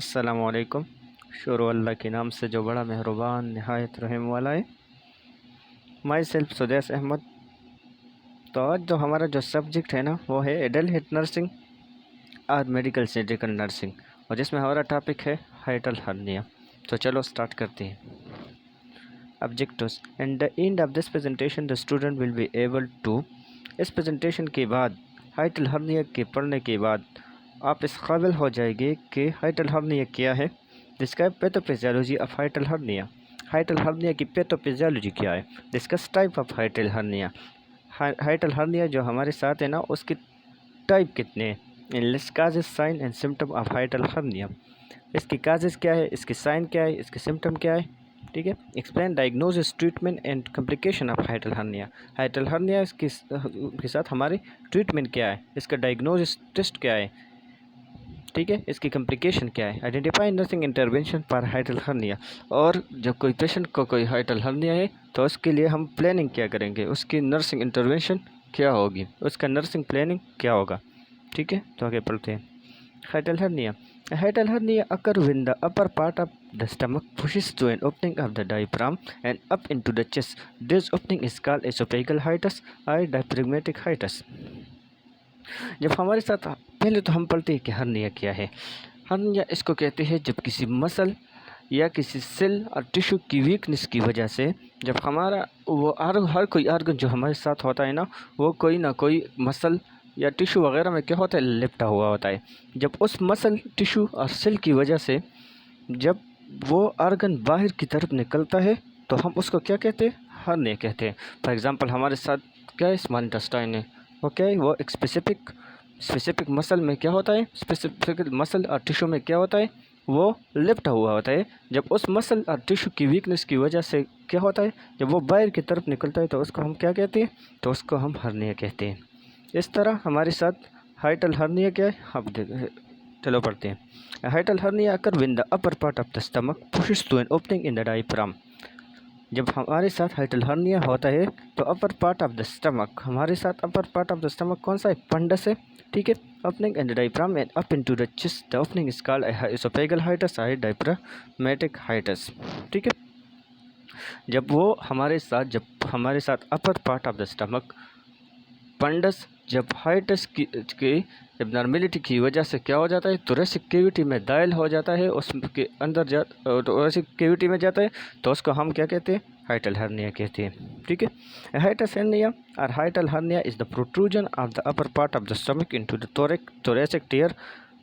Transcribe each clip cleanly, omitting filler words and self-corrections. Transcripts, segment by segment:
अस्सलामुअलैकुम। शुरू अल्लाह के नाम से जो बड़ा मेहरबान नहायत रहम वाला है। Myself Sudais Ahmed. तो आज जो हमारा जो सब्जेक्ट है ना वो है एडल्ट नर्सिंग और मेडिकल सर्जिकल नर्सिंग, और जिसमें हमारा टॉपिक है हाइटल हर्निया। तो चलो स्टार्ट करते हैं। Objectives and the end of this presentation the student will be able to. इस प्रेजेंटेशन के बाद हाइटल हर्निया के पढ़ने के बाद आप इस काबिल हो जाएंगे कि हाइटल हर्निया क्या है, describe pathophysiology of hiatal hernia. Hiatal hernia की पैथोफिजियोलॉजी क्या है, discuss type of hiatal hernia. Hiatal hernia जो हमारे साथ है ना उसकी टाइप कितने हैं, इन causes sign and symptom of hiatal hernia. इसकी काजेस क्या है, इसकी साइन क्या है, इसके सिम्टम क्या है, ठीक है। Explain diagnosis treatment and complication of hiatal hernia. Hiatal hernia इसके साथ हमारी ट्रीटमेंट क्या है, इसका डायग्नोसिस टेस्ट क्या है, ठीक है। इसकी कम्प्लिकेशन क्या है। Identify nursing intervention for हाइटल hernia. और जब कोई पेशेंट को कोई हाइटल हर्निया है तो उसके लिए हम प्लानिंग क्या करेंगे, उसकी नर्सिंग इंटरवेंशन क्या होगी, उसका नर्सिंग प्लानिंग क्या होगा, ठीक है। तो आगे पढ़ते हैं। हाइटल hernia. हाइटल hernia occur when the upper part of the stomach pushes through an opening of the diaphragm and up into the chest. This opening is called esophageal hiatus or diaphragmatic hiatus. जब हमारे साथ पहले तो हम पढ़ते हैं कि hernia क्या है। हर्निया इसको कहते हैं जब किसी मसल या किसी सेल और टिश्यू की वीकनेस की वजह से जब हमारा वो हर कोई आर्गन जो हमारे साथ होता है ना वो कोई ना कोई मसल या टिश्यू वगैरह में क्या होता है, लिपटा हुआ होता है। जब उस मसल टिश्यू और सेल की वजह से जब वो आर्गन बाहर की तरफ निकलता है तो हम उसको क्या कहते हैं, हर्निया कहते हैं। फॉर एग्जांपल हमारे साथ क्या है, स्मॉल इंटेस्टाइन है, ओके। वो एक स्पेसिफिक मसल में क्या होता है, स्पेसिफिक मसल और टिश्यू में क्या होता है, वो लिपटा हुआ होता है। जब उस मसल और टिश्यू की वीकनेस की वजह से क्या होता है, जब वो बाहर की तरफ निकलता है तो उसको हम क्या कहते हैं, तो उसको हम हर्निया कहते हैं। इस तरह हमारे साथ हाइटल हर्निया क्या है, अब चलो पढ़ते हैं। हाइटल hernia occur when the upper part of the stomach pushes through an opening in the diaphragm. जब हमारे साथ हाइटल हर्निया होता है तो अपर पार्ट ऑफ द स्टमक, हमारे साथ upper part of the stomach कौन सा है, पंडस है, ठीक है। Opening in the diaphragm and up into the chest, the opening is called oesophageal hiatus और डायफ्रामेटिक हाइटस, ठीक है। जब हमारे साथ upper part of the stomach fundus जब हाइटस की जब नॉर्मेलिटी की वजह से क्या हो जाता है, थोरेसिक कैविटी में दाखिल हो जाता है, उसके अंदर थोरेसिक कैविटी में जाता है तो उसको हम क्या कहते हैं, हाइटल हर्निया कहते हैं, ठीक है। Hiatus hernia or hiatal hernia is the protrusion of the upper part of the stomach into the thoracic tear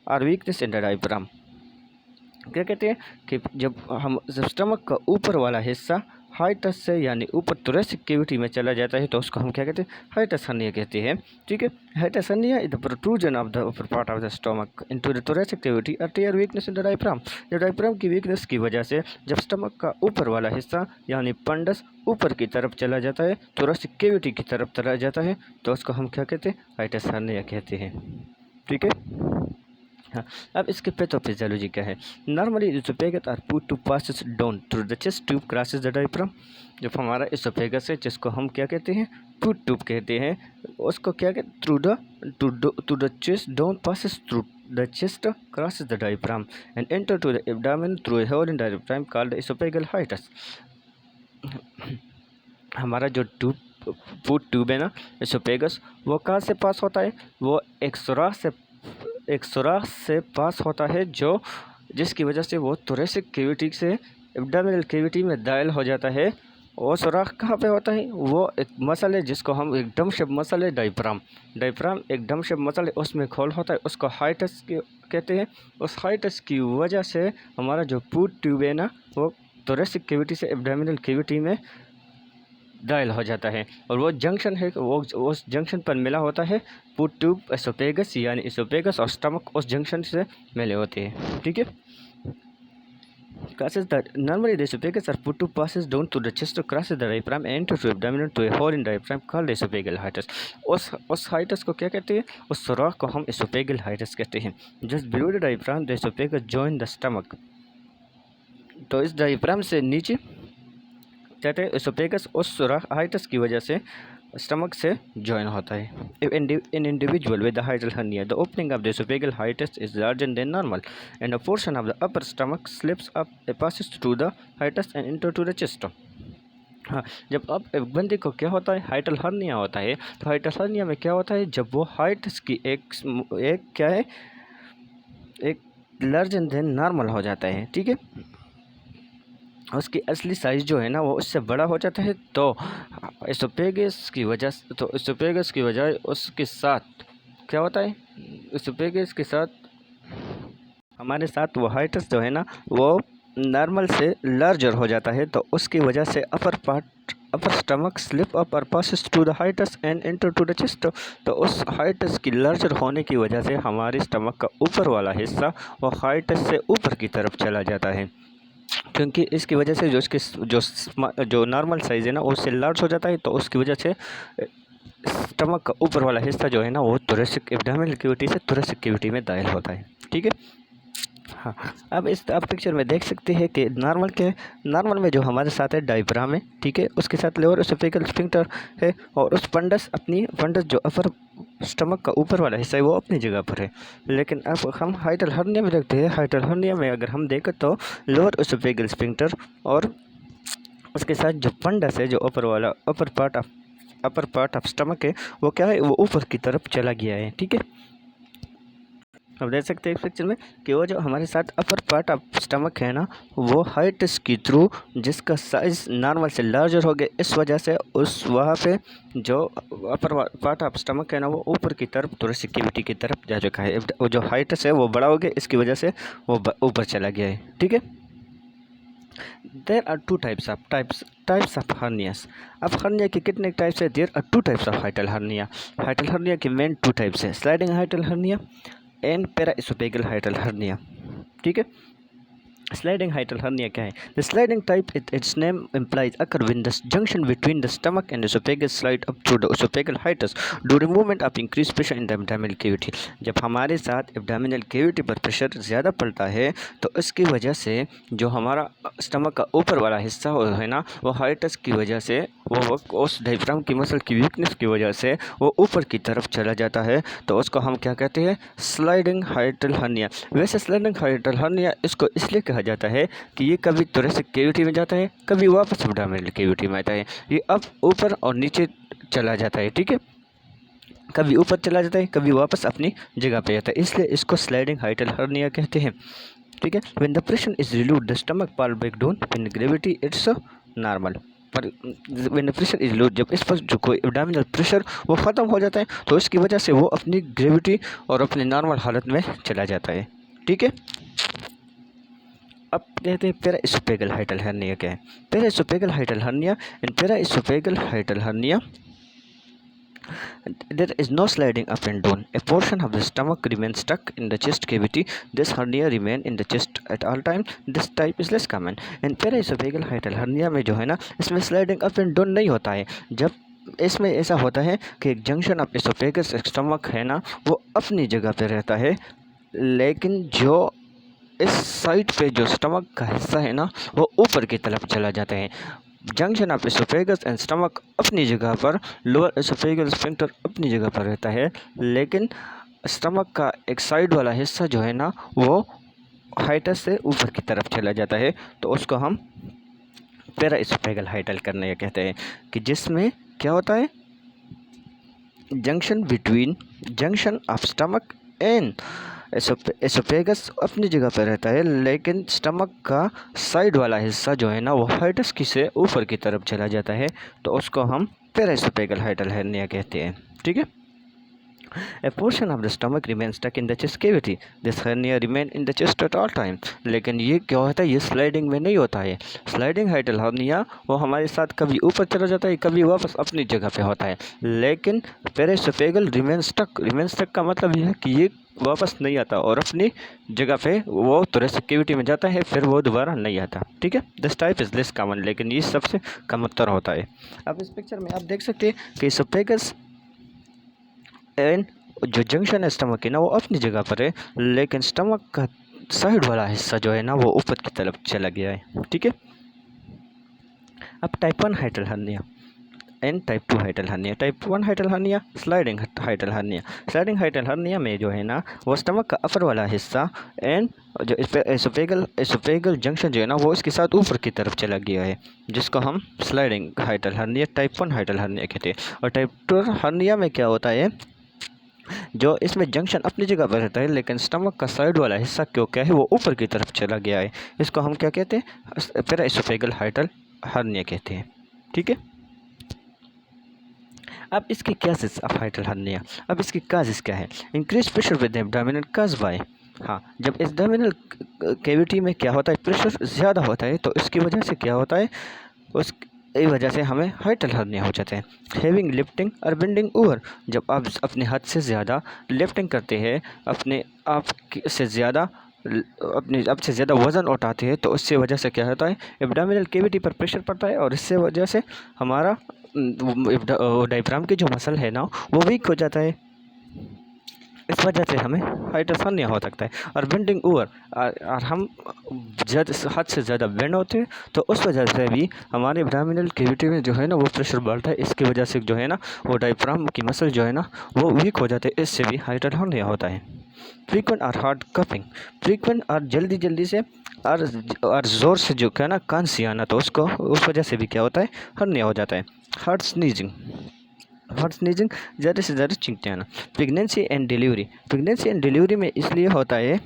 or weakness in the diaphragm. क्या कहते हैं कि जब स्टमक का ऊपर वाला हिस्सा हाइटस से यानी ऊपर थोरेसिक कैविटी में चला जाता है तो उसको हम क्या कहते हैं, हाइटस हर्निया कहते हैं, ठीक है। Hiatus hernia is the protrusion of the upper part of the stomach into the thoracic cavity और tear weakness in the diaphragm. जब डायफ्राम की वीकनेस की वजह से जब स्टमक का ऊपर वाला हिस्सा यानी पंडस ऊपर की तरफ चला जाता है, थोरेसिक कैविटी की तरफ चला जाता है तो उसको हम क्या कहते हैं, हाइटस हर्निया कहते हैं, ठीक है। हाँ, अब इसके पैथोफिजियोलॉजी क्या है। Normally oesophagus are put to passes down through the chest tube crosses the diaphragm. जब हमारा इसोफेगस है जिसको हम क्या कहते हैं, पुट ट्यूब कहते हैं, उसको क्या कहते, through the chest down passes through the chest crosses the diaphragm and enter to the abdomen through a hole in diaphragm called oesophageal hiatus. हमारा जो पुट ट्यूब है ना इसोफेगस, वो कहाँ से पास होता है, वो एक सुराख से पास होता है जो जिसकी वजह से वो थोरेसिक कैविटी से एब्डोमिनल कैविटी में दाखिल हो जाता है। वो सुराख कहाँ पे होता है, वो एक मसल है जिसको हम एक डम शेप मसल है, डायफ्राम एक डम शेप मसल है, उसमें खोल होता है, उसको हाइटस कहते हैं। उस हाइटस की वजह से हमारा जो पुट ट्यूब है ना वो थोरेसिक कैविटी से एब्डोमिनल कैविटी में दाखिल हो जाता है, और वो जंक्शन है, वो उस जंक्शन पर मिला होता है। पुट ट्यूब एसोफेगस यानी इसोफेगस और स्टमक उस जंक्शन से मिले होते हैं, ठीक है। Crosses that normally the esophagus are put to passes down to the chest to cross the diaphragm and enter to abdomen to a hole in diaphragm called esophageal hiatus. उस hiatus को क्या कहते हैं, उस सुराख को हम esophageal hiatus कहते हैं। Just below the diaphragm the esophagus join the stomach. तो इस डायफ्राम से नीचे कहते हैं एसोफेगस उस सुराख हाइटस की वजह से स्टमक से जॉइन होता है. In individual with the hiatal hernia, the opening of the esophageal hiatus is larger than normal, and a portion of the upper stomach slips up, passes through the hiatus and into the chest. हाँ, जब अब एक बंदे को क्या होता है, हाइटल hernia होता है. तो हाइटल हर्निया में क्या होता है, जब वो हाइटस की एक क्या है, एक लार्जर देन नॉर्मल हो जाता है. ठीक है, उसकी असली साइज़ जो है ना वो उससे बड़ा हो जाता है. तो एसोफेगस की वजह उसके साथ क्या होता है, एसोफेगस के साथ हमारे साथ वो हाइटस जो है ना वो नॉर्मल से लार्जर हो जाता है. तो उसकी वजह से अपर स्टमक स्लिप अप और passes to the hiatus and enter to the chest. तो उस हाइटस की लार्जर होने की वजह से हमारे स्टमक का ऊपर वाला हिस्सा वो हाइटस से ऊपर की तरफ चला जाता है, क्योंकि इसकी वजह से जो नॉर्मल साइज़ है ना उससे लार्ज हो जाता है. तो उसकी वजह से स्टमक का ऊपर वाला हिस्सा जो है ना वो थोरेसिक एब्डोमिनल कैविटी से थोरेसिक कैविटी में दाखिल होता है. ठीक है. हाँ, अब आप पिक्चर में देख सकते हैं कि नॉर्मल में जो हमारे साथ है डायफ्राम है. ठीक है, उसके साथ लोअर एसोफेगल स्फिंक्टर है, और उस फंडस जो अपर स्टमक का ऊपर वाला हिस्सा है वो अपनी जगह पर है. लेकिन अब हम हाइटल हर्निया में देखते हैं. हाइटल हर्निया में अगर हम देखें तो लोअर एसोफेगल स्फिंक्टर और उसके साथ जो फंडस है, जो अपर पार्ट ऑफ स्टमक है, वो क्या है, वो ऊपर की तरफ चला गया है. ठीक है, अब देख सकते हैं इस पिक्चर में कि वो जो हमारे साथ अपर पार्ट ऑफ स्टमक है ना वो हाइटस के थ्रू जिसका साइज़ नॉर्मल से लार्जर हो गया, इस वजह से वहाँ पे जो अपर पार्ट ऑफ स्टमक है ना वो ऊपर की तरफ थोरेसिक कैविटी की तरफ जा चुका है. वो जो हाइटस है वो बड़ा हो गया, इसकी वजह से वो ऊपर चला गया है. ठीक है. There are two types of hernias. अब हर्निया के कितने टाइप्स है? There are two types of hiatal hernia. Hiatal hernia के मेन टू टाइप्स है, sliding hiatal hernia and paraesophageal hiatal hernia. ठीक है. स्लाइडिंग हाइटल हर्निया क्या है? The sliding type its name implies occur when the junction between the stomach and esophagus slide up through the esophageal hiatus during movement of increased pressure in the abdominal cavity. जब हमारे साथ abdominal cavity पर pressure ज़्यादा पड़ता है तो इसकी वजह से जो हमारा स्टमक का ऊपर वाला हिस्सा है ना वो हाइटस की वजह से वो उस डायफ्राम की मसल की वीकनेस की वजह से वो ऊपर की तरफ चला जाता है. तो उसको हम क्या कहते हैं? Sliding hiatal hernia. वैसे स्लाइडिंग हाइटल हर्निया इसको इसलिए कहा जाता है कि ये कभी थोरेसिक कैविटी में जाता है, कभी वापस एब्डोमिनल कैविटी में आता है. ये अब ऊपर और नीचे चला जाता है. ठीक है, कभी ऊपर चला जाता है, कभी वापस अपनी जगह पे जाता है, इसलिए इसको स्लाइडिंग हाइटल हर्निया कहते हैं. ठीक है. When the pressure is relieved the stomach fall back down, when gravity it's normal. पर व्हेन प्रेशर इज लो, जब इस पर जो कोई एब्डोमिनल प्रेशर वो ख़त्म हो जाता है तो इसकी वजह से वो अपनी ग्रेविटी और अपनी नॉर्मल हालत में चला जाता है. ठीक है. अब कहते हैं पेराइसोफेगल हाइटल हर्निया क्या है? Paraesophageal hiatal hernia. In paraesophageal hiatal hernia there is no sliding up and down. A portion of the stomach remains stuck in the chest cavity. This hernia remain in the chest at all times. This type is less common. And paraesophageal hiatal hernia में जो है ना इसमें sliding up and down नहीं होता है. जब इसमें ऐसा होता है कि एक जंक्शन ऑफ एसोफेगस स्टमक है ना वो अपनी जगह पे रहता है, लेकिन जो इस साइड पे जो स्टमक का हिस्सा है ना वो ऊपर की तरफ चला जाता है. Junction of oesophagus and stomach अपनी जगह पर, लोअर एसोफेगल स्फिंक्टर अपनी जगह पर रहता है, लेकिन स्टमक का एक साइड वाला हिस्सा जो है ना वो हाइटस से ऊपर की तरफ चला जाता है. तो उसको हम पेराइसोफेगल हाइटल करने कहते हैं, कि जिसमें क्या होता है, junction of stomach and oesophagus अपनी जगह पर रहता है, लेकिन स्टमक का साइड वाला हिस्सा जो है ना वो हाइटस की से ऊपर की तरफ चला जाता है. तो उसको हम पेराइसोफेगल हाइटल हर्निया कहते हैं. ठीक है. A portion of the stomach remains stuck in the chest cavity. This hernia remain in the chest at all time. लेकिन ये क्या होता है, ये स्लाइडिंग में नहीं होता है. स्लाइडिंग हाइटल हर्निया वो हमारे साथ कभी ऊपर चला जाता है, कभी वापस अपनी जगह पे होता है, लेकिन पेराइसोफेगल रिमेन स्टक का मतलब ये है कि ये वापस नहीं आता और अपनी जगह पे वो थोरेसिक कैविटी में जाता है, फिर वो दोबारा नहीं आता. ठीक है. This type is less common, लेकिन ये सबसे कमतर होता है. अब इस पिक्चर में आप देख सकते हैं कि एसोफेगस एंड जो जंक्शन है स्टमक की ना वो अपनी जगह पर है, लेकिन स्टमक का साइड वाला हिस्सा जो है ना वो ऊपर की तरफ चला गया है. ठीक है. अब type 1 हाइटल hernia. And type 2 हाइटल hernia. Type 1 हाइटल hernia sliding hiatal hernia. Sliding hiatal hernia में जो है ना वो स्टमक का अपर वाला हिस्सा एंड जो एसोफेगल जंक्शन जो है ना वो इसके साथ ऊपर की तरफ चला गया है, जिसको हम sliding hiatal hernia type 1 हाइटल hernia कहते हैं। और टाइप 2 हर्निया में क्या होता है, जो इसमें जंक्शन अपनी जगह पर रहता है लेकिन स्टमक का साइड वाला हिस्सा क्यों क्या है वो ऊपर की तरफ चला गया है, इसको हम क्या कहते हैं, पेराइसोफेगल हाइटल हर्निया कहते हैं। ठीक है, अब इसकी केसेस ऑफ हाइटल हर्निया, अब इसकी काजेस क्या है। Increase pressure with abdominal cause by, हाँ जब एब्डोमिनल कैविटी में क्या होता है प्रेशर ज़्यादा होता है तो इसकी वजह से क्या होता है, उस वजह से हमें हाइटल हर्निया हो जाते हैं। हैविंग लिफ्टिंग और बेंडिंग ओवर, जब आप अपने हाथ से ज़्यादा लिफ्टिंग करते हैं, अपने आप से ज़्यादा अपने आप से ज़्यादा वज़न उठाते हैं तो उससे वजह से क्या होता है एब्डोमिनल कैविटी पर प्रेशर पड़ता है और इससे वजह से हमारा डायफ्राम की जो मसल है ना वो वीक हो जाता है, इस वजह से हमें हाइटल हर्निया हो सकता है। और बेंडिंग ओवर, और हम ज़्यादा हद से ज़्यादा बेंड होते हैं तो उस वजह से भी हमारे एब्डोमिनल कैविटी में जो है ना वो प्रेशर बढ़ता है, इसकी वजह से जो है ना वो डायफ्राम की मसल जो है ना वो वीक हो जाते हैं, इससे भी हाइटल हर्निया होता है। फ्रीक्वेंट और हार्ड कपिंग, फ्रीक्वेंट और जल्दी से और ज़ोर से जो क्या ना कांसी आना तो उसको उस वजह से भी क्या होता है हर्निया हो जाता है। हार्ड स्नीजिंग, हार्ट स्नीजिंग ज़्यादा से ज़्यादा चीखते आना। Pregnancy and delivery, pregnancy and delivery में इसलिए होता है,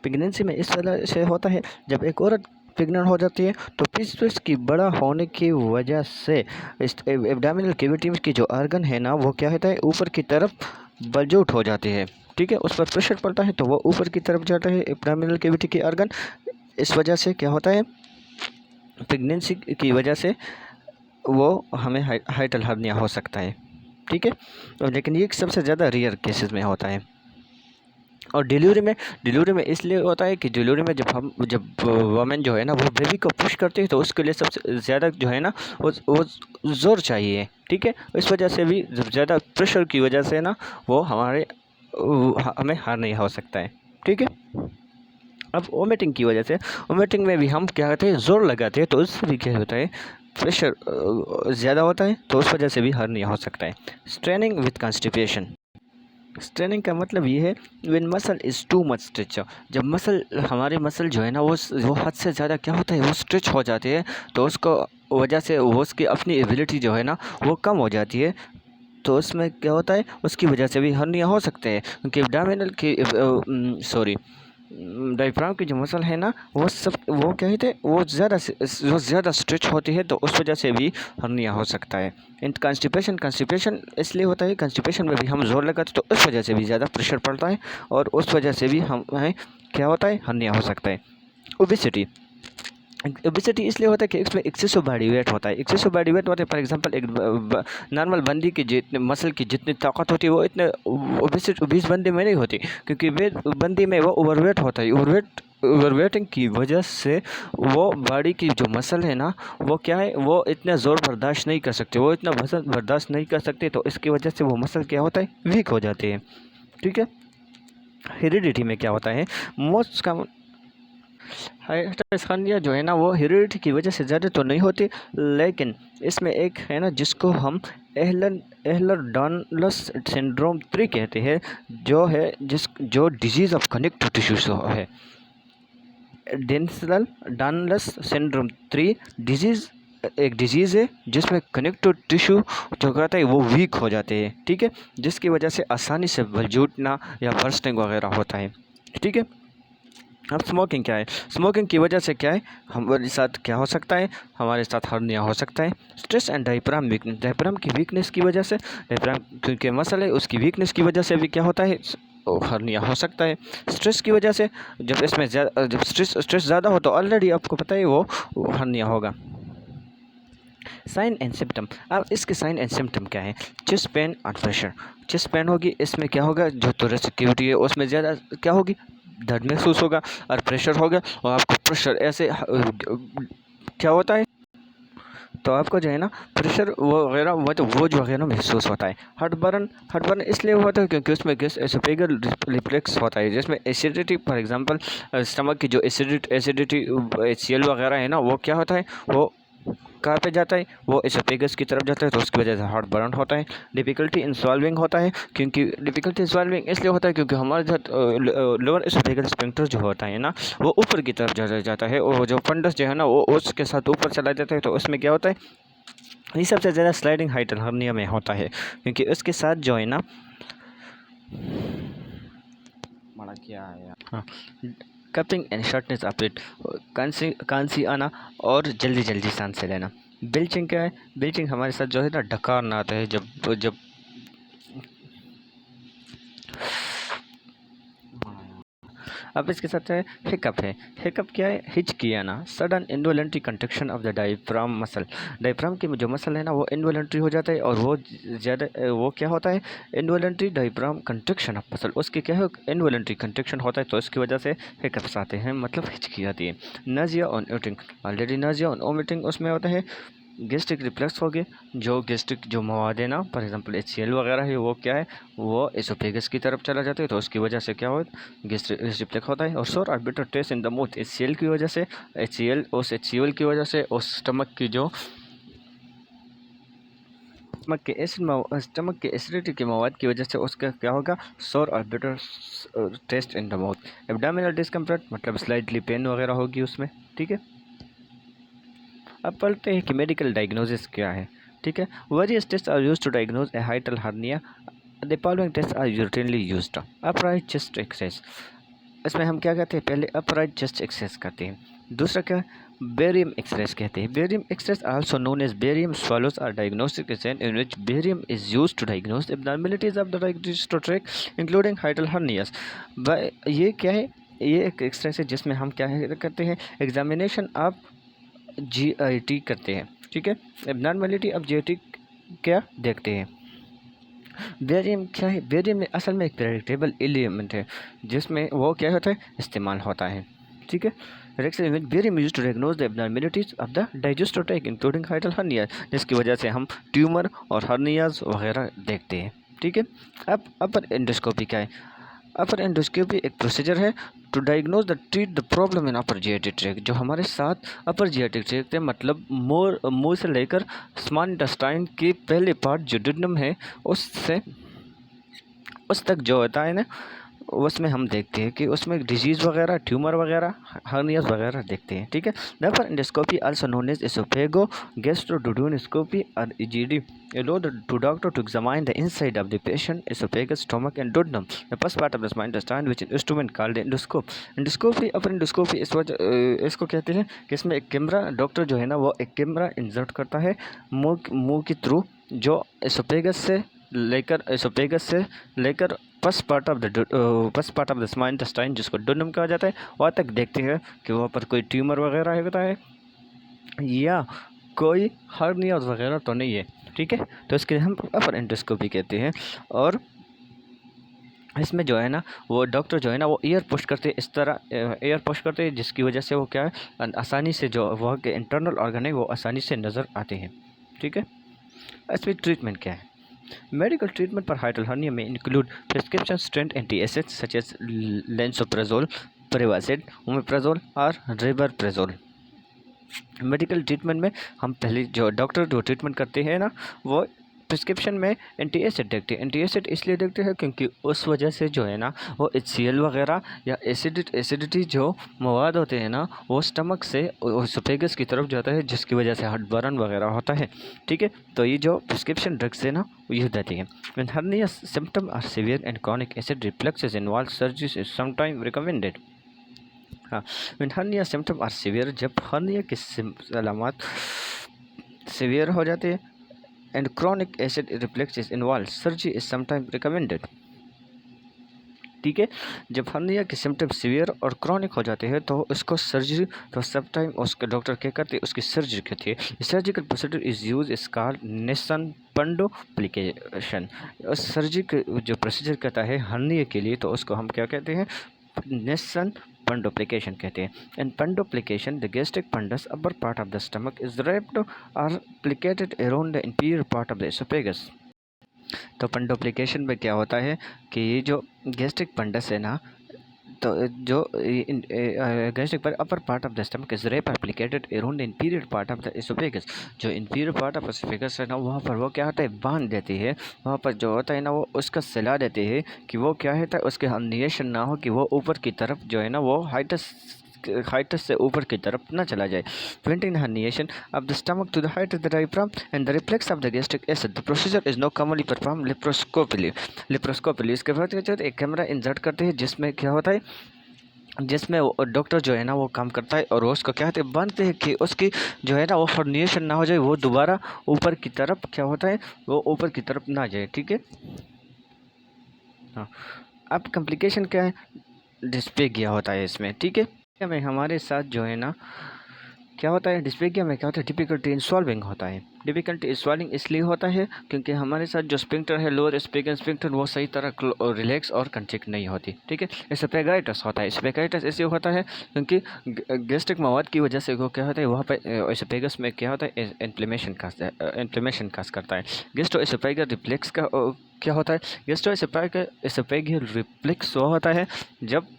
प्रेगनेंसी में इस वजह से होता है जब एक औरत प्रेग्नेंट हो जाती है तो पीस की बड़ा होने की वजह से एब्डोमिनल कैविटी की जो ऑर्गन है ना वो क्या होता है ऊपर की तरफ बलजोट हो जाती है। ठीक है, उस पर प्रेशर पड़ता है तो वो ऊपर की तरफ जाता है एब्डोमिनल कैविटी के ऑर्गन, इस वजह से क्या होता है प्रेगनेंसी की वजह से वो हमें हाइटल हर्निया हो सकता है। ठीक है, लेकिन ये सबसे ज़्यादा रेयर केसेस में होता है। और डिलीवरी में इसलिए होता है कि डिलीवरी में जब वमेन जो है ना वो बेबी को पुश करती है तो उसके लिए सबसे ज़्यादा जो है ना वो ज़ोर चाहिए। ठीक है, इस वजह से भी ज़्यादा प्रेशर की वजह से ना वो हमें हार्निया हो सकता है। ठीक है, अब वोमिटिंग की वजह से, वोमिटिंग में भी हम क्या करते हैं ज़ोर लगाते हैं तो उससे भी क्या होता है प्रेशर ज़्यादा होता है तो उस वजह से भी हर्निया हो सकता है। स्ट्रेनिंग विद कॉन्स्टिपेशन, स्ट्रेनिंग का मतलब ये है when muscle is too much stretch, जब हमारे मसल जो है ना वो हद से ज़्यादा क्या होता है वो स्ट्रेच हो जाते हैं तो उसको वजह से वो उसकी अपनी एबिलिटी जो है ना वो कम हो जाती है, तो उसमें क्या होता है उसकी वजह से भी हर्निया हो सकते हैं क्योंकि एब्डोमिनल की डायफ्राम की जो मसल है ना वो क्या कहते हैं वो ज़्यादा स्ट्रेच होती है तो उस वजह से भी हर्निया हो सकता है। इन कंस्टिपेशन इसलिए होता है, कंस्टिपेशन में भी हम जोर लगाते तो उस वजह से भी ज़्यादा प्रेशर पड़ता है और उस वजह से भी हमें क्या होता है हर्निया हो सकता है। ओबेसिटी इसलिए होता है कि इसमें एक्सेसिव बॉडी वेट होता है, एक्सेसिव बॉडी वेट होता है फॉर एग्जांपल एक नॉर्मल बंदी की जितने मसल की जितनी ताकत होती है वो इतने ओबीस बंदी में नहीं होती क्योंकि वे बंदी में वो ओवरवेट होता है, ओवरवेटिंग की वजह से वो बॉडी की जो मसल है ना वो क्या है वो इतना ज़ोर बर्दाश्त नहीं कर सकते, वो इतना वजन बर्दाश्त नहीं कर सकते तो इसकी वजह से वो मसल क्या होता है वीक हो जाते हैं। ठीक है, हेरिडिटी में क्या होता है मोस्ट कॉमन हाइटल जो है ना वो हेरिडिटी की वजह से ज़्यादा तो नहीं होती, लेकिन इसमें एक है ना जिसको हम एहलर डानलस सिंड्रोम 3 कहते हैं, जो डिजीज़ ऑफ कनेक्टिव टिश्यूज है। डेंसल डानलस सिंड्रोम 3 एक डिजीज़ है जिसमें कनेक्टिव टिश्यू जो कहता है वो वीक हो जाते हैं। ठीक है, जिसकी वजह से आसानी से बलजूटना या बर्स्टिंग वगैरह होता है। ठीक है, अब स्मोकिंग क्या है, स्मोकिंग की वजह से क्या है हमारे साथ क्या हो सकता है, हमारे साथ हर्निया हो सकता है। Stress and diaphragm weakness, diaphragm की वीकनेस की वजह से, डायफ्राम क्योंकि मसल है उसकी वीकनेस की वजह से भी क्या होता है हर्निया हो सकता है। स्ट्रेस की वजह से जब इसमें जब स्ट्रेस ज़्यादा हो तो ऑलरेडी आपको पता है वो हर्निया होगा। साइन एंड सिम्टम, अब इसके साइन एंड सिम्टम क्या है, चेस्ट पेन और प्रेशर। चेस्ट पेन होगी, इसमें क्या होगा जो थोरेसिक कैविटी है उसमें ज़्यादा क्या होगी दर्द महसूस होगा, और प्रेशर होगा और आपको प्रेशर ऐसे क्या होता है तो आपको जो है ना प्रेशर वगैरह वो जो वगैरह महसूस होता है। हार्ट बर्न इसलिए होता है क्योंकि उसमें गैस एसोफेगल रिफ्लेक्स होता है जिसमें एसिडिटी फॉर एग्जांपल स्टमक की जो एसिडिटी HCl वगैरह है ना वो क्या होता है वो कहाँ पे जाता है, वो एसोफेगस की तरफ जाता है, तो उसकी वजह से हार्ट बर्न होता है। डिफ़िकल्टी इन सॉल्विंग होता है, क्योंकि डिफ़िकल्टी सॉल्विंग इसलिए होता है क्योंकि हमारे जो लोअर एसोफेगल स्फिंक्टर जो होता है ना, वो ऊपर की तरफ जाता है, और जो फंडस जो है ना वो उसके साथ ऊपर चला जाता है। तो उसमें क्या होता है, ये सबसे ज़्यादा स्लाइडिंग हाइटल हर्निया में होता है, क्योंकि उसके साथ जो है ना बड़ा क्या है, हाँ, coughing and shortness of breath, कांसी आना और जल्दी जल्दी सांसें लेना। बिल्चिंग क्या है, बिल्चिंग हमारे साथ जो है ना डकारना आता है, जब जब अब इसके साथ है हिकअप है। हिकअप क्या है, हिचकी आना, sudden involuntary construction of the diaphragm muscle. Diaphragm की जो मसल है ना वो इनवॉलंटरी हो जाता है, और वो ज़्यादा वो क्या होता है, involuntary diaphragm construction of muscle, उसके क्या है इनवॉलंटरी कंट्रक्शन होता है, तो इसकी वजह से हिकअप्स आते हैं, मतलब हिचकी आती है। Nazia on vomiting, already Nazia on vomiting उसमें होता है। गैस्ट्रिक रिफ्लक्स हो गए, जो गैस्ट्रिक जो मवाद है ना, फॉर एग्जांपल HCl वगैरह है, वो क्या है, वो एसोफेगस की तरफ चला जाता है, तो उसकी वजह से क्या हो, गैस्ट्रिक रिफ्लक्स होता है। और सोर और bitter taste in the mouth, HCl की वजह से, HCl की वजह से, और स्टमक की जो स्टमक के एसिडिटी के मवाद की वजह से उसका क्या होगा, सोर और bitter taste in the mouth. Abdominal discomfort मतलब स्लाइटली पेन वगैरह होगी उसमें, ठीक है। अब पढ़ते हैं कि मेडिकल डायग्नोसिस क्या है, ठीक है। Various test are used to diagnose a hiatal hernia. The following test are usually used. Upright chest exercise, इसमें हम क्या कहते हैं, पहले अपराइट चेस्ट एक्सरसाइज करते हैं। दूसरा क्या, बेरियम एक्सरसाइज कहते हैं। Barium exercise also known as barium swallows are diagnostic exercise in which barium is used to diagnose abnormalities of the digestive tract including hiatal hernias। ये क्या है, ये एक एक्सरसाइज है जिसमें हम क्या करते हैं, एग्जामिनेशन ऑफ GIT करते हैं, ठीक है। एबनॉर्मलिटी ऑफ GIT क्या देखते हैं। बेरियम क्या है, बेरियम में असल में एक प्रेडिक्टेबल एलिमेंट है, जिसमें वो क्या होता है, इस्तेमाल होता है, ठीक है। Barium used to diagnose the abnormalities of the digestive tract including hiatal hernia, जिसकी वजह से हम ट्यूमर और हर्नियाज वगैरह देखते हैं, ठीक है। अब अपर एंडोस्कोपी क्या है, अपर एंडोस्कोपी एक प्रोसीजर है to diagnose the treat the problem in upper जियाटिक ट्रैक्ट। जो हमारे साथ अपर जियाटिक ट्रैक्ट है, मतलब मुंह से लेकर स्मॉल इंटेस्टाइन के पहले पार्ट जो डिडनम है उससे उस तक जो होता है ना, उसमें हम देखते हैं कि उसमें डिजीज़ वगैरह, ट्यूमर वगैरह, हर्नियाज वगैरह देखते हैं, ठीक है। The upper endoscopy also known as oesophagogastroduodenoscopy और EGD allow to doctor to examine the inside of the patient esophagus, stomach and duodenum, the first part of the small intestine, which is instrument called endoscope। Endoscopy, upper endoscopy इसको कहते हैं कि इसमें एक camera, doctor जो है ना वो एक कैमरा इंसर्ट करता है मुंह के थ्रू, जो एसोफेगस से लेकर first part of the small intestine, जिसको डुओडेनम कहा जाता है, वहाँ तक देखते हैं कि वहाँ पर कोई ट्यूमर वगैरह होता है या कोई हर्नियाज वगैरह तो नहीं है, ठीक है। तो इसके लिए हम अपर एंडोस्कोपी कहते हैं। और इसमें जो है ना वो डॉक्टर जो है ना वो एयर पुश करते हैं, इस तरह एयर पुश करते हैं, जिसकी वजह से वो क्या है, आसानी से जो वहाँ के इंटरनल ऑर्गन है वो आसानी से नज़र आते हैं, ठीक है। इसमें ट्रीटमेंट क्या है, मेडिकल ट्रीटमेंट पर हाइटल हर्निया में include prescription strength antacids such as lansoprazole, Prevacid, omeprazole और रिवरप्राजोल। मेडिकल ट्रीटमेंट में हम पहले जो डॉक्टर जो ट्रीटमेंट करते हैं ना, वो प्रिस्क्रिप्शन में एंटीएसिड देखते हैं। एंटीएसिड इसलिए देखते हैं क्योंकि उस वजह से जो है ना वो HCl वगैरह या एसिडिटी जो मवाद होते हैं ना, वो स्टमक से एसोफेगस की तरफ जाता है, जिसकी वजह से हार्ट बर्न वगैरह होता है, ठीक है। तो ये जो प्रिस्क्रिप्शन ड्रग्स है ना ये देती है। When hernia symptom are severe and chronic acid refluxes involve surgery is sometime recommended. हाँ, when hernia symptom are severe, जब हर्निया की अलामत सीवियर हो जाती है and chronic acid reflux involve surgery is sometime recommended, ठीक है। जब हर्निया के सिम्टम सीवियर और क्रॉनिक हो जाते हैं तो उसको सर्जरी, तो सब टाइम उसके डॉक्टर क्या करते हैं, उसकी सर्जरी करती है। Surgical procedure is use is called Nissen fundoplication. उस सर्जरी के जो प्रोसीजर करता है हर्निया के लिए, तो उसको हम क्या कहते हैं, नेसन पंडोप्लिकेशन कहते हैं। In fundoplication the gastric fundus upper part of the stomach is wrapped और plicated around the interior part of the oesophagus. तो पंडोप्लिकेशन में क्या होता है कि ये जो गैस्ट्रिक पंडस है ना, तो जो गैस्ट्रिक पर upper part of the stomach is wrap applicated around inferior part of the oesophagus. जो इंफीरियर पार्ट ऑफ एसोफेगस है ना, वहाँ पर वो क्या होता है, बांध देती है। वहाँ पर जो होता है ना, वो उसका सिला देती है कि वो क्या है, उसके हर्निएशन ना हो, कि वो ऊपर की तरफ जो है ना, वो हाइटस से ऊपर की तरफ ना चला जाए। Preventing herniation of the stomach to the height of the diaphragm and the reflex of the gastric acid. The procedure is now commonly performed laparoscopically। इसके बाद क्या होता है, एक कैमरा इंसर्ट करते हैं जिसमें क्या होता है, जिसमें डॉक्टर जो है ना वो काम करता है और वो उसको क्या होता है, बांधते हैं कि उसकी जो है ना वो हर्निएशन ना हो जाए, वो दोबारा ऊपर की तरफ क्या होता है, वो ऊपर की तरफ ना जाए। ठीक है। हाँ, अब कॉम्प्लिकेशन क्या है, डिस्पेगिया होता है इसमें। ठीक है। में हमारे साथ जो है ना क्या होता है, डिस्पेगिया में क्या होता है, डिफिकल्टी इन सॉल्विंग होता है। डिफिकल्टी इन सॉल्विंग इसलिए होता है क्योंकि हमारे साथ जो स्पिंक्टर है, लोअर स्पिंक्टर, वो सही तरह रिलैक्स और कंट्रिक्ट नहीं होती। ठीक है। एसोफेगाइटिस होता है। एसोफेगाइटिस इसलिए होता है क्योंकि गैस्ट्रिक मवाद की वजह से वो क्या होता है, वहाँ पर एसोफेगस में क्या होता है, इन्फ्लेमेशन काज करता है। गेस्ट्रो एसोफेगल रिफ्लेक्स का क्या होता है, गेस्ट्रो एसोफेगल रिफ्लेक्स वो होता है जब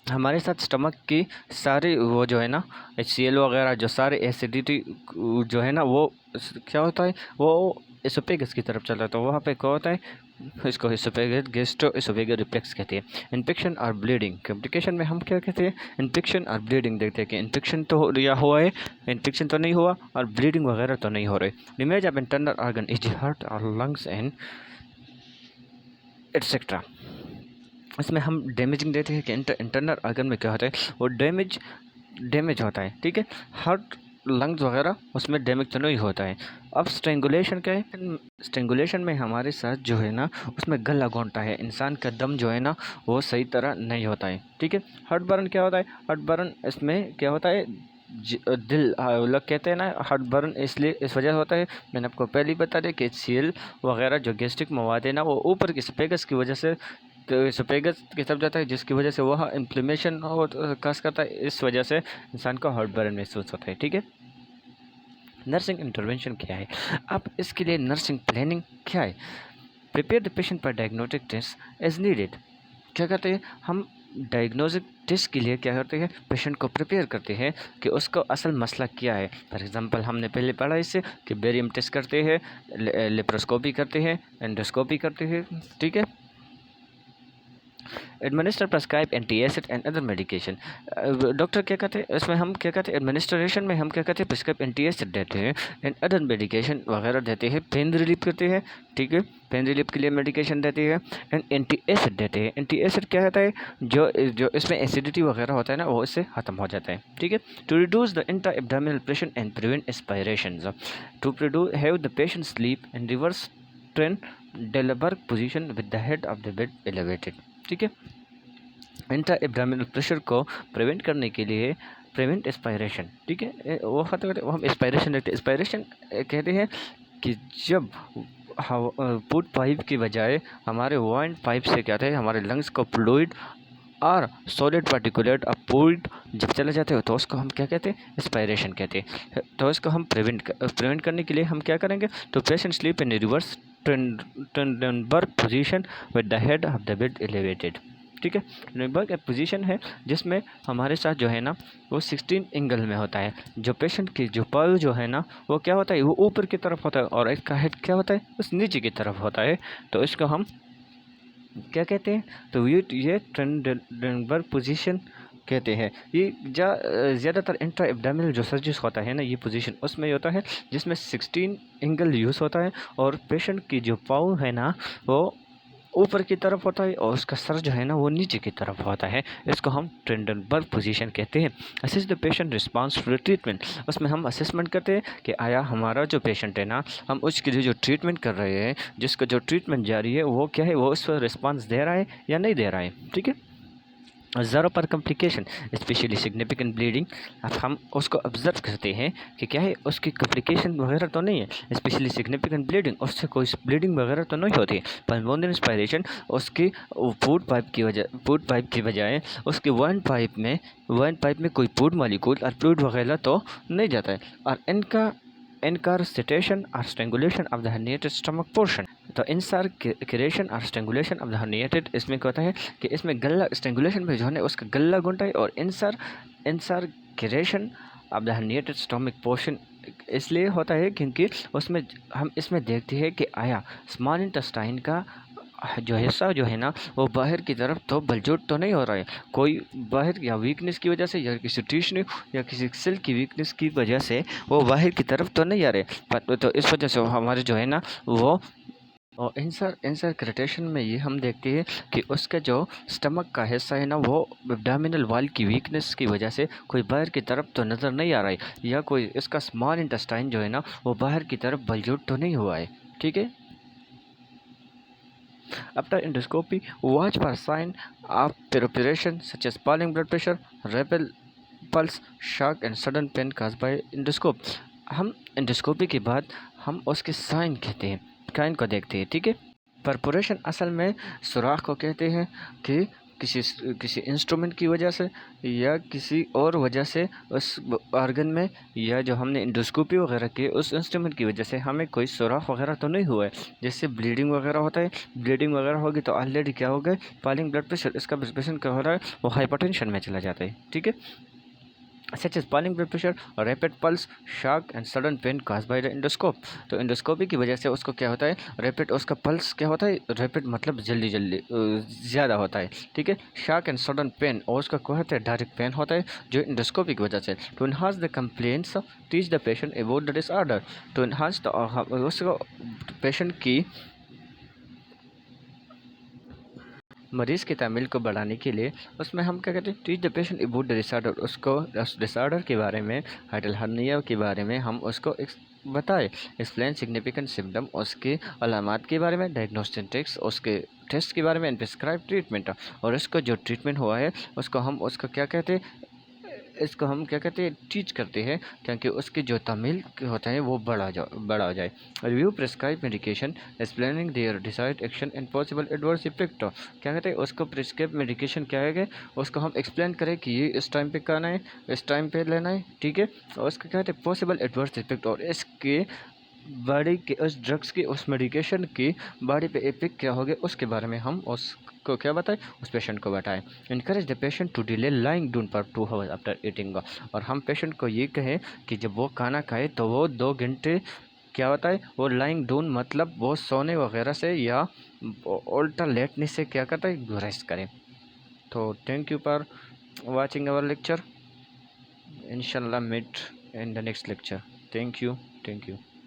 हमारे साथ स्टमक की सारी वो जो है ना HCl वगैरह, जो सारे एसिडिटी जो है ना, वो क्या होता है, वो एसोफेगस की तरफ चला, तो वहाँ पे क्या होता है, इसको एसोफेगस गेस्ट्रो एसोफेगल रिफ्लेक्स कहते हैं। इन्फेक्शन और ब्लीडिंग, कॉम्प्लिकेशन में हम क्या कहते हैं, इन्फेक्शन और ब्लीडिंग देखते हैं कि इन्फेक्शन तो हुआ है, इन्फेक्शन तो नहीं हुआ, और ब्लीडिंग वगैरह तो नहीं हो रही। Image of internal organ is heart और लंग्स एंड एटसेट्रा। इसमें हम डैमेजिंग देते हैं कि इंटरनल ऑर्गन में क्या होता है, वो डैमेज होता है। ठीक है। हार्ट, लंग्स वगैरह उसमें डैमेज तो नहीं होता है। अब स्ट्रेंगुलेशन क्या है, स्ट्रेंगुलेशन में हमारे साथ जो है ना, उसमें गला घोंटता है, इंसान का दम जो है ना वो सही तरह नहीं होता है। ठीक है। हार्ट बर्न क्या होता है, हार्ट बर्न इसमें क्या होता है, दिल लोग कहते हैं ना हार्ट बर्न इसलिए इस वजह से होता है, मैंने आपको पहले ही बता दिया कि HCl वगैरह जो गैस्ट्रिक मवाद है ना, वो ऊपर की स्पेगस की वजह से तो स्पेगस की तरफ जाता है, जिसकी वजह से वह इन्फ्लेमेशन और काज करता है। इस वजह से इंसान को हार्ट बर्न महसूस होता है। ठीक है। नर्सिंग इंटरवेंशन क्या है, अब इसके लिए नर्सिंग प्लानिंग क्या है, prepare the patient for diagnostic test as needed. क्या करते हैं हम, डायग्नोस्टिक टेस्ट के लिए क्या करते हैं, पेशेंट को प्रिपेयर करते हैं कि उसको असल मसला क्या है। फॉर एग्जांपल हमने पहले पढ़ा इससे कि बेरियम टेस्ट करते हैं, लेप्रोस्कोपी करते हैं, एंडोस्कोपी करते हैं। ठीक है। Administer prescribe anti acid and other medication. Doctor क्या कहते हैं, इसमें हम क्या कहते हैं, एडमिनिस्ट्रेशन में हम क्या कहते हैं, प्रेस्क्राइब एंटी एसिड देते हैं एंड अदर मेडिकेशन वगैरह देते हैं, पेन रिलीफ करते हैं। ठीक है। पेन रिलीफ के लिए मेडिकेशन देती है एंड एंटी एसिड देते हैं। एंटी एसिड क्या होता है, जो जो इसमें एसिडिटी वगैरह होता है ना, वो इससे ख़त्म हो जाता है। ठीक है। To reduce the intra abdominal pressure and prevent aspiration, to have the patient sleep and reverse Trendelenburg position with the head of the bed elevated. ठीक है। इंट्रा एब्डोमिनल प्रेशर को प्रिवेंट करने के लिए प्रिवेंट एस्पायरेशन। ठीक है। वो ख़त्म करते, वो हम एस्पायरेशन देखते हैं। एस्पायरेशन कहते हैं कि जब फूड पाइप की बजाय हमारे वाइन पाइप से क्या है, हमारे लंग्स को फ्लूइड और सॉलिड पार्टिकुलेट और फ्लूइड जब चले जाते हो तो उसको हम क्या कहते हैं, एस्पायरेशन कहते हैं। तो इसको हम प्रिवेंट करने के लिए हम क्या करेंगे, तो patient sleep in reverse Trendelenburg position with the head of the bed elevated. ठीक है। ट्रेंडनबर्ग एक पोजीशन है जिसमें हमारे साथ जो है ना वो 16 एंगल में होता है। जो पेशेंट की जो पाव जो है ना वो क्या होता है, वो ऊपर की तरफ होता है और इसका हेड क्या होता है, उस नीचे की तरफ होता है। तो इसको हम क्या कहते हैं, तो ये ट्रेंडनबर्ग पोजीशन कहते हैं। ये ज़्यादातर इंट्रा एब्डोमिनल जो सर्जरीज होता है ना, ये पोजीशन उसमें होता है जिसमें 16 एंगल यूज़ होता है और पेशेंट की जो पाँव है ना वो ऊपर की तरफ होता है और उसका सर जो है ना वो नीचे की तरफ होता है। इसको हम ट्रेंडनबर्ग पोजीशन कहते हैं। Assess the patient response to treatment, उसमें हम असेसमेंट करते हैं कि आया हमारा जो पेशेंट है ना, हम उसके लिए जो ट्रीटमेंट कर रहे हैं, जिसका जो ट्रीटमेंट जारी है वो क्या है, वो उस पर रिस्पांस दे रहा है या नहीं दे रहा है। ठीक है। ज़रो पर कॉम्प्लिकेशन स्पेशली सिग्निफिकेंट ब्लीडिंग, अब हम उसको ऑब्जर्व करते हैं कि क्या है, उसकी कॉम्प्लिकेशन वगैरह तो नहीं है। स्पेशली सिग्निफिकेंट ब्लीडिंग, उससे कोई ब्लीडिंग वगैरह तो नहीं होती है। पल्मोनरी इंस्पायरेशन, उसकी फूड पाइप की बजाय उसके वाइन पाइप में कोई फूड मॉलिक्यूल और फ्लूइड वगैरह तो नहीं जाता है। और इनका incarceration or strangulation of the herniated stomach portion। तो incarceration और strangulation of the herniated, इसमें क्या होता है कि इसमें गला strangulation में जो है उसका गला घोंटा है, और incarceration of the herniated stomach portion इसलिए होता है क्योंकि उसमें हम इसमें देखते हैं कि आया स्मॉल इंटेस्टाइन का जो हिस्सा जो है ना वो बाहर की तरफ तो बलजोट तो नहीं हो रहा है, कोई बाहर या वीकनेस की वजह से या किसी टिश्यू या किसी सेल की वीकनेस की वजह से वो बाहर की तरफ तो नहीं आ रहे। तो इस वजह से हमारे जो है ना वो और इंसरक्रेटेशन में ये हम देखते हैं कि उसका जो स्टमक का हिस्सा है ना वो एब्डोमिनल वॉल की वीकनेस की वजह से कोई बाहर की तरफ तो नज़र नहीं आ रहा है, या कोई इसका स्मॉल इंटेस्टाइन जो है ना वो बाहर की तरफ बलजोट तो नहीं हुआ है। ठीक है। After endoscopy, watch for sign of perforation such as falling blood pressure, rapid pulse, shock and sudden pain caused by endoscope। हम एंडोस्कोपी के बाद हम उसके साइन कहते हैं, साइन को देखते हैं। ठीक है। परफोरेशन असल में सुराख को कहते हैं कि किसी इंस्ट्रूमेंट की वजह से या किसी और वजह से उस ऑर्गन में, या जो हमने इंडोस्कोपी वगैरह की उस इंस्ट्रूमेंट की वजह से हमें कोई सुराख वगैरह तो नहीं हुआ है, जिससे ब्लीडिंग वगैरह होता है। ब्लीडिंग वगैरह होगी तो ऑलरेडी क्या हो गया, फॉलिंग ब्लड प्रेशर, इसका पेशेंट क्या हो रहा है वो हाइपरटेंशन में चला जाता है। ठीक है। Such as falling blood pressure और rapid pulse, shock and sudden pain caused by the endoscope. तो इंडोस्कोपी की वजह से उसको क्या होता है, रैपिड, उसका पल्स क्या होता है, रैपिड मतलब जल्दी जल्दी ज़्यादा होता है। ठीक है। शॉक एंड सडन पेन, और उसका क्या होता है, डायरेक्ट पेन होता है जो इंडोस्कोपी की वजह से। To enhance the complaints teach the patient about the disorder. To enhance उसको पेशेंट की मरीज़ की तामील को बढ़ाने के लिए उसमें हम क्या कहते हैं, teach the patient about the disorder. उसको उस डिसऑर्डर के बारे में, हाइडल हर्निया के बारे में हम उसको बताएं। एक्सप्लेन सिग्निफिकेंट सिम्टम, उसकी अलामात के बारे में, डायग्नोस्टिक्स, उसके टेस्ट के बारे में, एंड प्रिस्क्राइब ट्रीटमेंट। और इसको जो ट्रीटमेंट हुआ है उसको हम उसको क्या कहते हैं, इसको हम क्या कहते हैं, टीच करते हैं, क्योंकि उसकी जो तामील होता है वो बड़ा हो जाए। Review prescribe medication, explaining their decide action and possible adverse effect. क्या कहते हैं, उसको प्रिस्क्राइब मेडिकेशन क्या है, उसको हम एक्सप्लेन करें कि ये इस टाइम पे खाना है, इस टाइम पे लेना है। ठीक है। और उसका क्या कहते हैं, पॉसिबल एडवर्स इफेक्ट, और इसके बॉडी के उस ड्रग्स की, उस मेडिकेशन की बॉडी पे इफेक्ट क्या होगा उसके बारे में हम उसको क्या बताएं, उस पेशेंट को बताएं। Encourage the patient to delay lying down for 2 hours after eating. और हम पेशेंट को ये कहें कि जब वो खाना खाए तो वो 2 घंटे क्या होता है, वो लाइंग डाउन मतलब वो सोने वगैरह से या उल्टा लेटने से क्या करता है, रेस्ट करें। तो thank you for watching our lecture. Inshallah meet in the next lecture. Thank you.